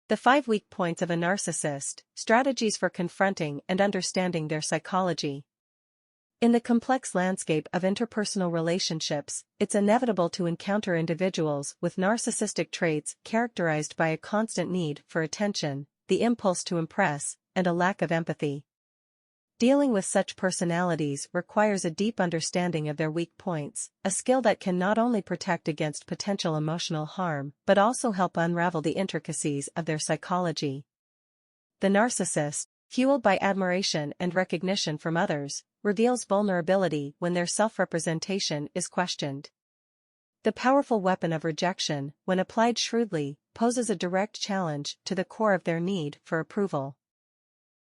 The 5 weak points of a narcissist, strategies for confronting and understanding their psychology. In the complex landscape of interpersonal relationships, it's inevitable to encounter individuals with narcissistic traits characterized by a constant need for attention, the impulse to impress, and a lack of empathy. Dealing with such personalities requires a deep understanding of their weak points, a skill that can not only protect against potential emotional harm but also help unravel the intricacies of their psychology. The narcissist, fueled by admiration and recognition from others, reveals vulnerability when their self-representation is questioned. The powerful weapon of rejection, when applied shrewdly, poses a direct challenge to the core of their need for approval.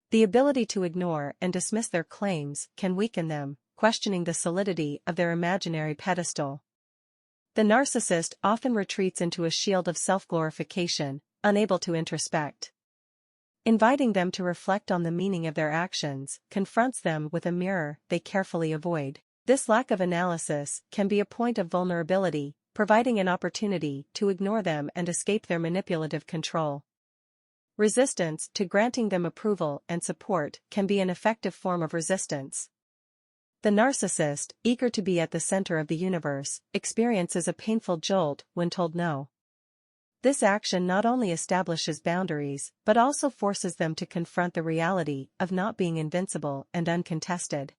The ability to ignore and dismiss their claims can weaken them, questioning the solidity of their imaginary pedestal. The narcissist often retreats into a shield of self-glorification, unable to introspect. Inviting them to reflect on the meaning of their actions confronts them with a mirror they carefully avoid. This lack of analysis can be a point of vulnerability, providing an opportunity to ignore them and escape their manipulative control. Resistance to granting them approval and support can be an effective form of resistance. The narcissist, eager to be at the center of the universe, experiences a painful jolt when told no. This action not only establishes boundaries but also forces them to confront the reality of not being invincible and uncontested.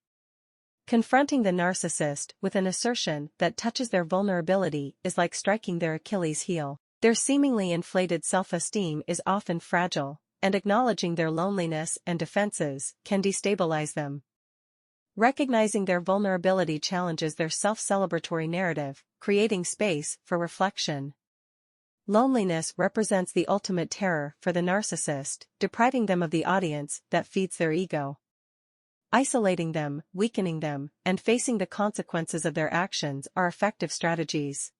Confronting the narcissist with an assertion that touches their vulnerability is like striking their Achilles heel. Their seemingly inflated self-esteem is often fragile, and acknowledging their loneliness and defenses can destabilize them. Recognizing their vulnerability challenges their self-celebratory narrative, creating space for reflection. Loneliness represents the ultimate terror for the narcissist, depriving them of the audience that feeds their ego. Isolating them, weakening them, and facing the consequences of their actions are effective strategies.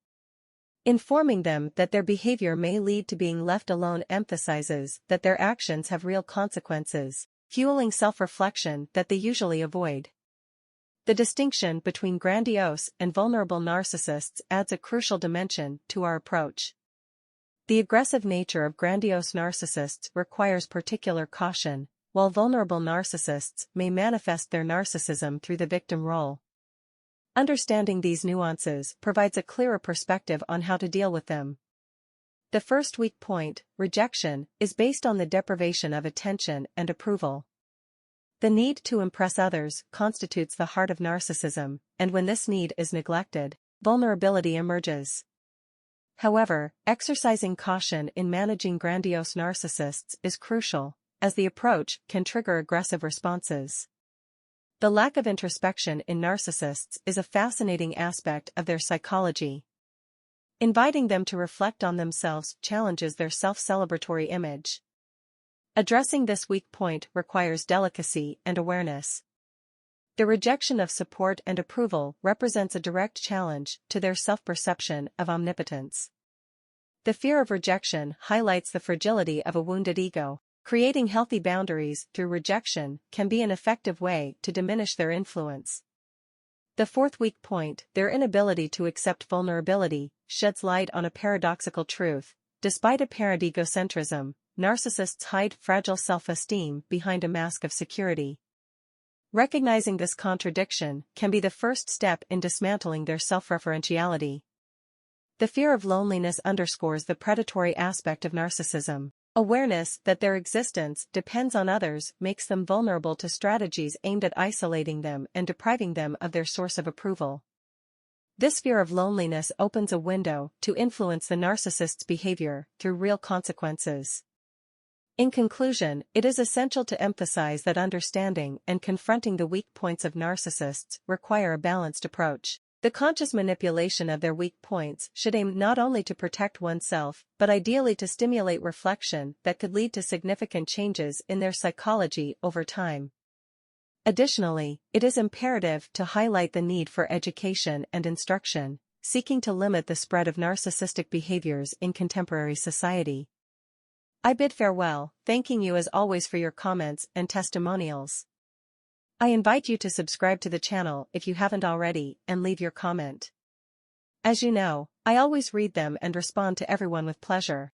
Informing them that their behavior may lead to being left alone emphasizes that their actions have real consequences, fueling self-reflection that they usually avoid. The distinction between grandiose and vulnerable narcissists adds a crucial dimension to our approach. The aggressive nature of grandiose narcissists requires particular caution, while vulnerable narcissists may manifest their narcissism through the victim role. Understanding these nuances provides a clearer perspective on how to deal with them. The first weak point, rejection, is based on the deprivation of attention and approval. The need to impress others constitutes the heart of narcissism, and when this need is neglected, vulnerability emerges. However, exercising caution in managing grandiose narcissists is crucial, as the approach can trigger aggressive responses. The lack of introspection in narcissists is a fascinating aspect of their psychology. Inviting them to reflect on themselves challenges their self-celebratory image. Addressing this weak point requires delicacy and awareness. The rejection of support and approval represents a direct challenge to their self-perception of omnipotence. The fear of rejection highlights the fragility of a wounded ego. Creating healthy boundaries through rejection can be an effective way to diminish their influence. The fourth weak point, their inability to accept vulnerability, sheds light on a paradoxical truth. Despite apparent egocentrism, narcissists hide fragile self-esteem behind a mask of security. Recognizing this contradiction can be the first step in dismantling their self-referentiality. The fear of loneliness underscores the predatory aspect of narcissism. Awareness that their existence depends on others makes them vulnerable to strategies aimed at isolating them and depriving them of their source of approval. This fear of loneliness opens a window to influence the narcissist's behavior through real consequences. In conclusion, it is essential to emphasize that understanding and confronting the weak points of narcissists require a balanced approach. The conscious manipulation of their weak points should aim not only to protect oneself but ideally to stimulate reflection that could lead to significant changes in their psychology over time. Additionally, it is imperative to highlight the need for education and instruction, seeking to limit the spread of narcissistic behaviors in contemporary society. I bid farewell, thanking you as always for your comments and testimonials. I invite you to subscribe to the channel if you haven't already and leave your comment. As you know, I always read them and respond to everyone with pleasure.